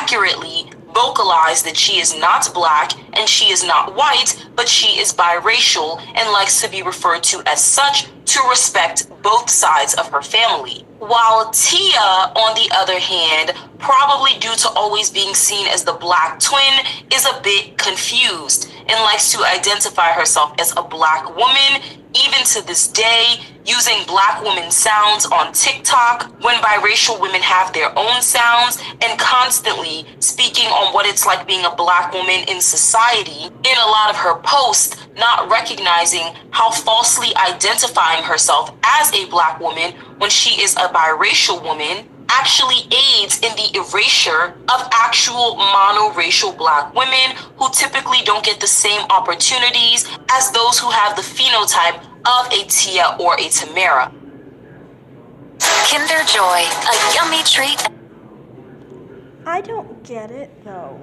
accurately vocalize that she is not black and she is not white, but she is biracial and likes to be referred to as such to respect both sides of her family. While Tia, on the other hand, probably due to always being seen as the black twin, is a bit confused and likes to identify herself as a black woman, even to this day, using black woman sounds on TikTok when biracial women have their own sounds, and constantly speaking on what it's like being a black woman in society in a lot of her posts, not recognizing how falsely identifying herself as a black woman when she is a biracial woman actually aids in the erasure of actual monoracial black women who typically don't get the same opportunities as those who have the phenotype of a Tia or a Tamara. Kinder Joy, a yummy treat. I don't get it though.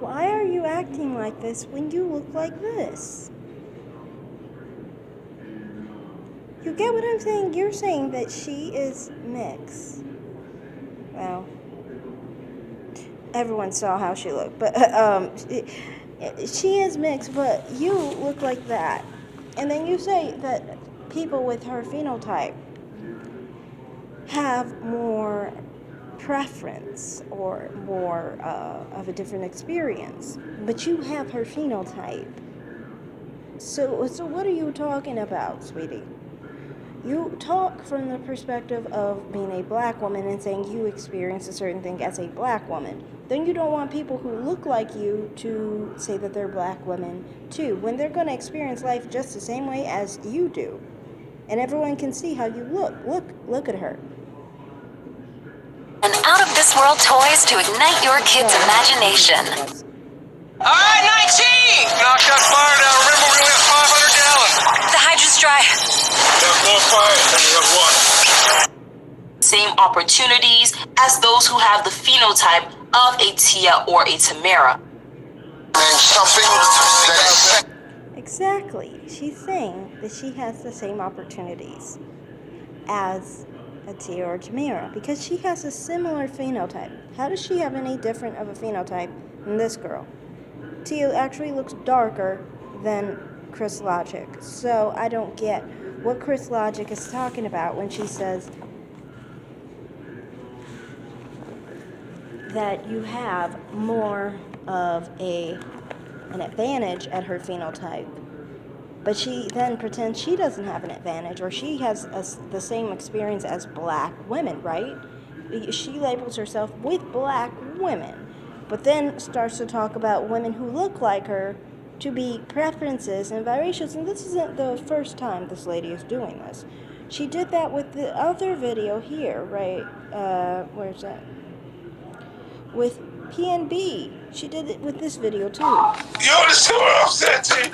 Why are you acting like this when you look like this? You get what I'm saying? You're saying that she is mixed. Well, everyone saw how she looked, but she is mixed, but you look like that. And then you say that people with her phenotype have more preference or more of a different experience, but you have her phenotype. So what are you talking about, sweetie? You talk from the perspective of being a black woman and saying you experience a certain thing as a black woman. Then you don't want people who look like you to say that they're black women too, when they're going to experience life just the same way as you do. And everyone can see how you look. Look at her. And out-of-this-world toys to ignite your kids' imagination. All right, 19! Knock that fire down. Remember, we only have 500 gallons. The hydrant's dry. You have more fire than you have water. Same opportunities as those who have the phenotype of a Tia or a Tamara. Exactly. She's saying that she has the same opportunities as a Tia or Tamara because she has a similar phenotype. How does she have any different of a phenotype than this girl? Tia actually looks darker than Chris Logic. So I don't get what Chris Logic is talking about when she says that you have more of an advantage at her phenotype. But she then pretends she doesn't have an advantage, or she has the same experience as black women, right? She labels herself with black women, but then starts to talk about women who look like her to be preferences and biracials. And this isn't the first time this lady is doing this. She did that with the other video here, right? Where's that? With PNB. She did it with this video too. You understand what I'm saying to you?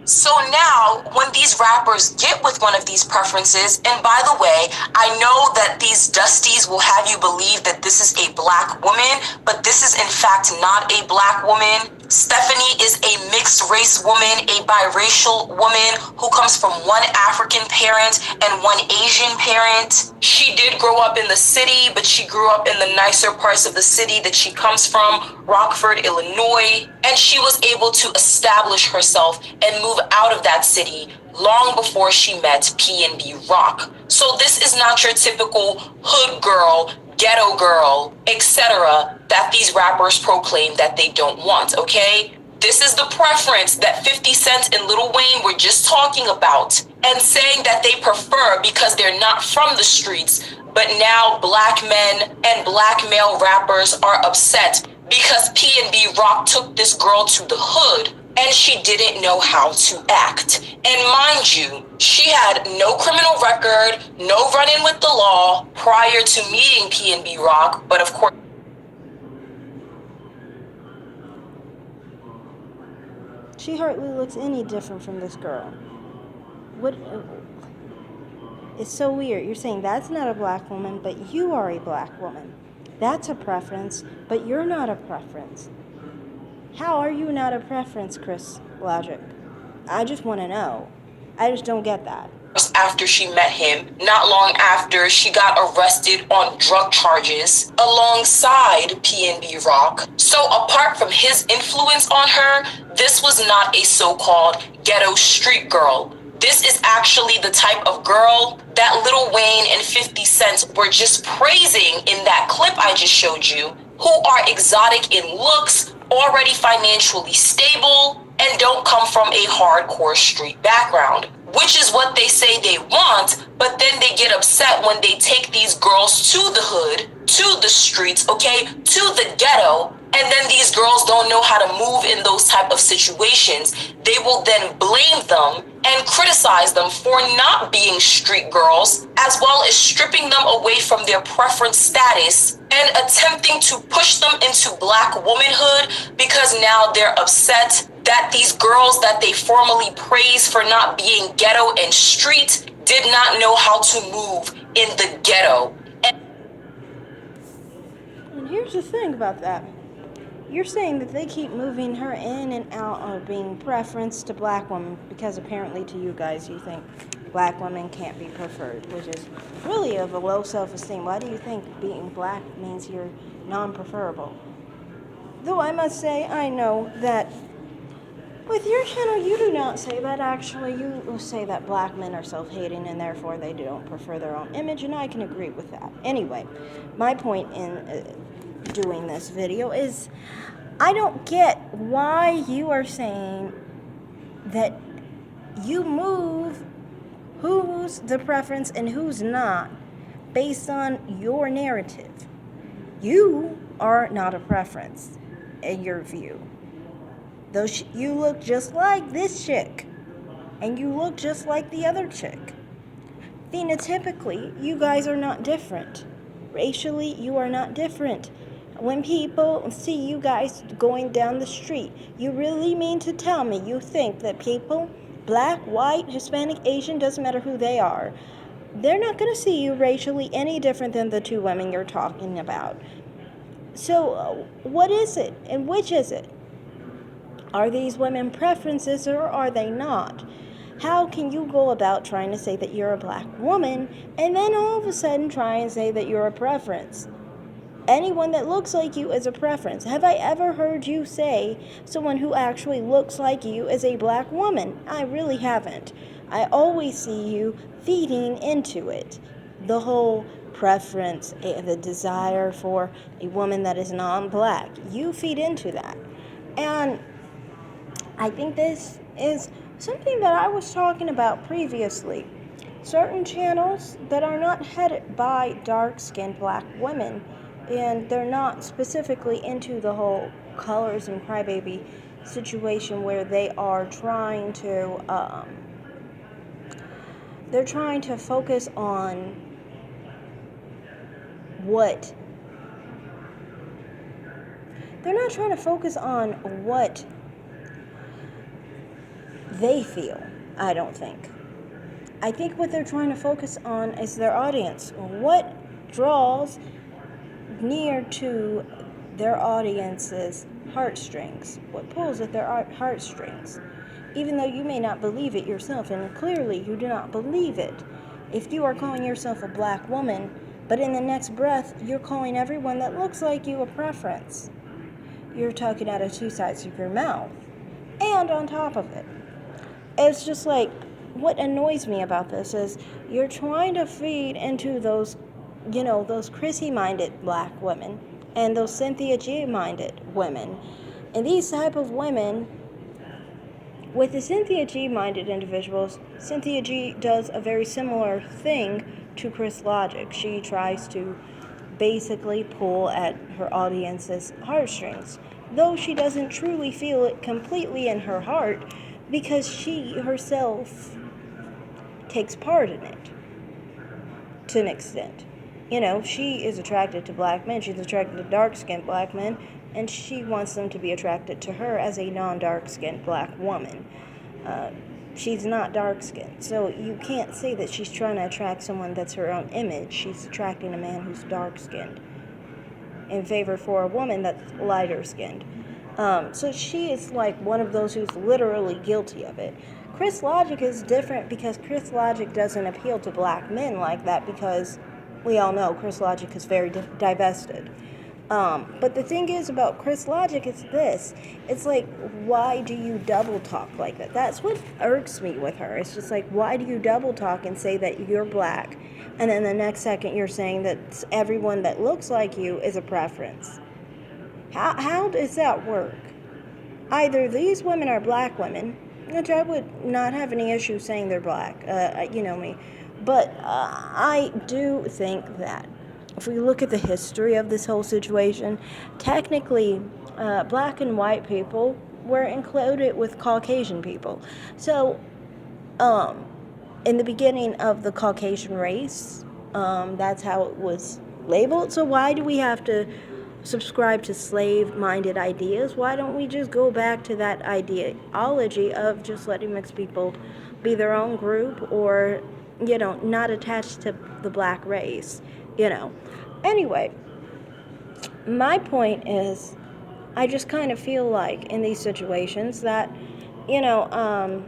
So now, when these rappers get with one of these preferences, and by the way, I know that these dusties will have you believe that this is a black woman, but this is in fact not a black woman. Stephanie is a mixed race woman, a biracial woman who comes from one African parent and one Asian parent. She did grow up in the city, but she grew up in the nicer parts of the city that she comes from, Rockford, Illinois, and she was able to establish herself and move out of that city long before she met PNB Rock. So this is not your typical hood girl, ghetto girl, etc. that these rappers proclaim that they don't want, okay? This is the preference that 50 Cent and Lil Wayne were just talking about and saying that they prefer because they're not from the streets. But now black men and black male rappers are upset because PNB Rock took this girl to the hood and she didn't know how to act. And mind you, she had no criminal record, no run-in with the law prior to meeting PNB Rock, but of course, she hardly looks any different from this girl. What? It's so weird. You're saying that's not a black woman, but you are a black woman. That's a preference, but you're not a preference. How are you not a preference, Chris Logic? I just want to know. I just don't get that. months after she met him, not long after she got arrested on drug charges alongside PNB Rock. So apart from his influence on her, this was not a so-called ghetto street girl. This is actually the type of girl that Lil Wayne and 50 Cent were just praising in that clip I just showed you, who are exotic in looks, already financially stable, and don't come from a hardcore street background, which is what they say they want, but then they get upset when they take these girls to the hood, to the streets, okay, to the ghetto, and then these girls don't know how to move in those type of situations. They will then blame them and criticize them for not being street girls, as well as stripping them away from their preference status and attempting to push them into black womanhood, because now they're upset that these girls that they formerly praised for not being ghetto and street did not know how to move in the ghetto. And here's the thing about that. You're saying that they keep moving her in and out of being preference to black women because apparently to you guys you think black women can't be preferred, which is really of a low self-esteem. Why do you think being black means you're non-preferable? Though I must say, I know that with your channel you do not say that. Actually, you say that black men are self-hating and therefore they don't prefer their own image, and I can agree with that. Anyway, my point in doing this video is I don't get why you are saying that you move who's the preference and who's not based on your narrative. You are not a preference in your view. Though you look just like this chick and you look just like the other chick. Phenotypically, you guys are not different. Racially, you are not different. When people see you guys going down the street, you really mean to tell me you think that people, black, white, Hispanic, Asian, doesn't matter who they are, they're not going to see you racially any different than the two women you're talking about. So, what is it? And which is it? Are these women preferences or are they not? How can you go about trying to say that you're a black woman and then all of a sudden try and say that you're a preference? Anyone that looks like you is a preference. Have I ever heard you say someone who actually looks like you is a black woman? I really haven't. I always see you feeding into it. The whole preference, the desire for a woman that is non-black. You feed into that. And I think this is something that I was talking about previously. Certain channels that are not headed by dark-skinned black women, and they're not specifically into the whole colors and crybaby situation where they are trying to focus on what they're not trying to focus on what they feel. I don't think. I think what they're trying to focus on is their audience. What draws near to their audience's heartstrings, what pulls at their heartstrings, even though you may not believe it yourself, and clearly you do not believe it. If you are calling yourself a black woman, but in the next breath you're calling everyone that looks like you a preference, you're talking out of two sides of your mouth. And on top of it, it's just like, what annoys me about this is you're trying to feed into those Chrissy-minded black women and those Cynthia G-minded women. And these type of women, with the Cynthia G-minded individuals, Cynthia G does a very similar thing to Chris Logic. She tries to basically pull at her audience's heartstrings, though she doesn't truly feel it completely in her heart because she herself takes part in it to an extent. She is attracted to black men. She's attracted to dark-skinned black men, and she wants them to be attracted to her as a non-dark-skinned black woman. She's not dark-skinned, so you can't say that she's trying to attract someone that's her own image. She's attracting a man who's dark-skinned in favor for a woman that's lighter-skinned. So she is like one of those who's literally guilty of it. Chris Logic is different because Chris Logic doesn't appeal to black men like that, because we all know Chris Logic is very divested. But the thing is about Chris Logic is this. It's like, why do you double talk like that? That's what irks me with her. It's just like, why do you double talk and say that you're black, and then the next second you're saying that everyone that looks like you is a preference? How does that work? Either these women are black women, which I would not have any issue saying they're black, you know me, but I do think that if we look at the history of this whole situation, technically, black and white people were included with Caucasian people. So, in the beginning of the Caucasian race, that's how it was labeled. So why do we have to subscribe to slave-minded ideas? Why don't we just go back to that ideology of just letting mixed people be their own group, or, you know, not attached to the black race, you know? Anyway, my point is, I just kind of feel like in these situations that, you know,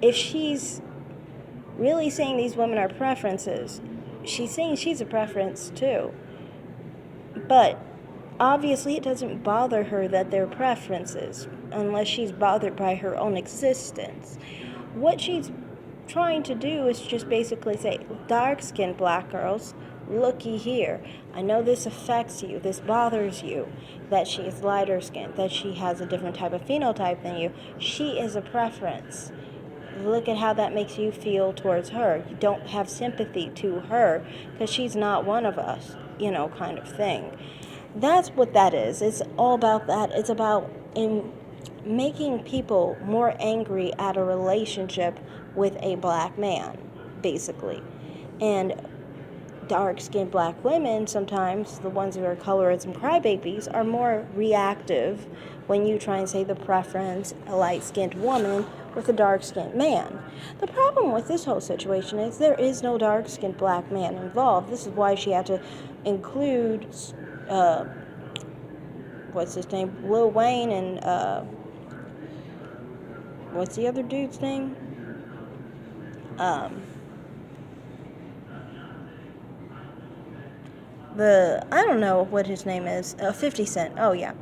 if she's really saying these women are preferences, she's saying she's a preference too. But obviously it doesn't bother her that they're preferences unless she's bothered by her own existence. What she's trying to do is just basically say, dark-skinned black girls, looky here. I know this affects you, this bothers you, that she is lighter skinned, that she has a different type of phenotype than you. She is a preference. Look at how that makes you feel towards her. You don't have sympathy to her because she's not one of us, you know, kind of thing. That's what that is. It's all about that. It's about making people more angry at a relationship with a black man, basically. And dark-skinned black women, sometimes the ones who are colorism crybabies, are more reactive when you try and say the preference, a light-skinned woman with a dark-skinned man. The problem with this whole situation is there is no dark-skinned black man involved. This is why she had to include, what's his name, Lil Wayne, and, what's the other dude's name? I don't know what his name is, 50 Cent, oh yeah,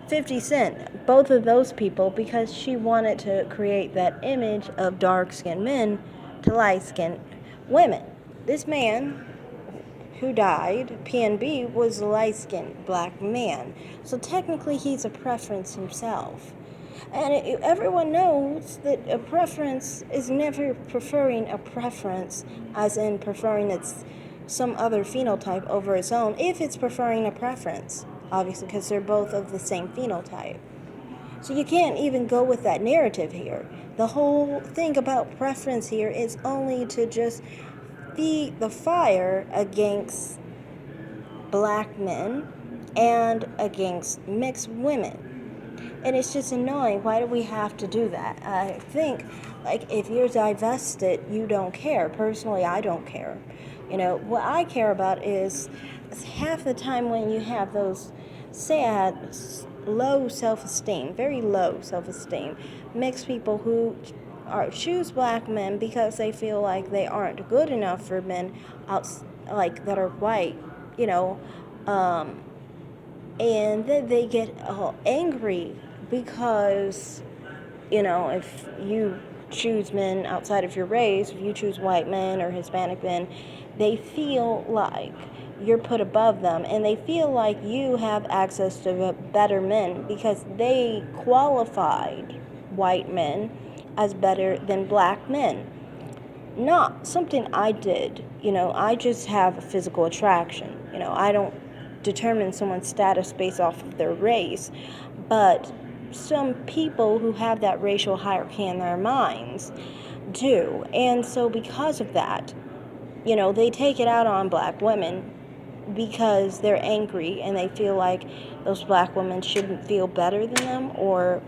50 Cent, both of those people, because she wanted to create that image of dark-skinned men to light-skinned women. This man who died, PNB, was a light-skinned black man, so technically he's a preference himself. And everyone knows that a preference is never preferring a preference, as in preferring some other phenotype over its own, if it's preferring a preference, obviously, because they're both of the same phenotype. So you can't even go with that narrative here. The whole thing about preference here is only to just feed the fire against black men and against mixed women. And it's just annoying. Why do we have to do that? I think, like, if you're divested, you don't care. Personally, I don't care. You know, what I care about is half the time when you have those sad, low self-esteem, very low self-esteem, mixed people who choose black men because they feel like they aren't good enough for men like that are white, you know, and then they get angry because, you know, if you choose men outside of your race, if you choose white men or Hispanic men, they feel like you're put above them, and they feel like you have access to better men because they qualified white men as better than black men. Not something I did, you know, I just have a physical attraction. You know, I don't determine someone's status based off of their race, but some people who have that racial hierarchy in their minds do. And so because of that, you know, they take it out on black women because they're angry and they feel like those black women shouldn't feel better than them, or,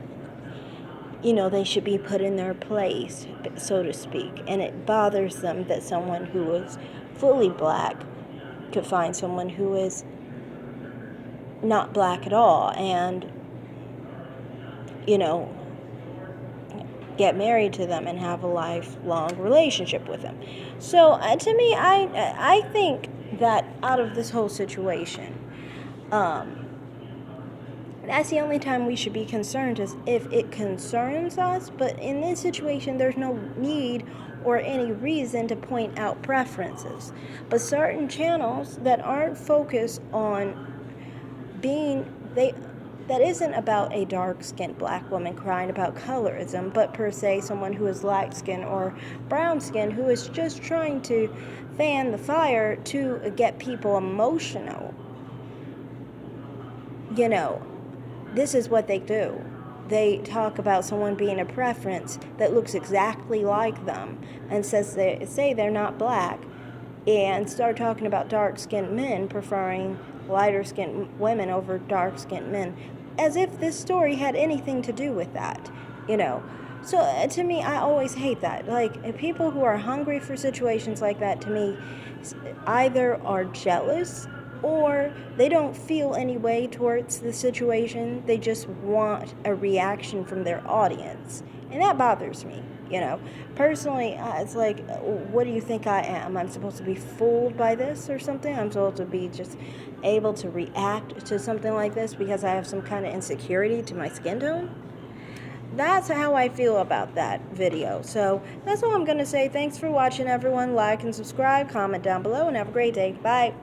you know, they should be put in their place, so to speak. And it bothers them that someone who is fully black could find someone who is not black at all. And, you know, get married to them and have a lifelong relationship with them. So to me, I think that out of this whole situation, that's the only time we should be concerned is if it concerns us. But in this situation, there's no need or any reason to point out preferences. But certain channels that aren't focused on that isn't about a dark-skinned black woman crying about colorism, but per se someone who is light skin or brown skin who is just trying to fan the fire to get people emotional. This is what they do. They talk about someone being a preference that looks exactly like them and say they're not black, and start talking about dark-skinned men preferring lighter-skinned women over dark-skinned men, as if this story had anything to do with that, So to me, I always hate that. Like, people who are hungry for situations like that, to me, either are jealous or they don't feel any way towards the situation. They just want a reaction from their audience. And that bothers me, Personally, it's like, what do you think I am? I'm supposed to be fooled by this or something? I'm supposed to be just able to react to something like this because I have some kind of insecurity to my skin tone? That's how I feel about that video. So that's all I'm going to say. Thanks for watching, everyone. Like and subscribe, comment down below, and have a great day. Bye.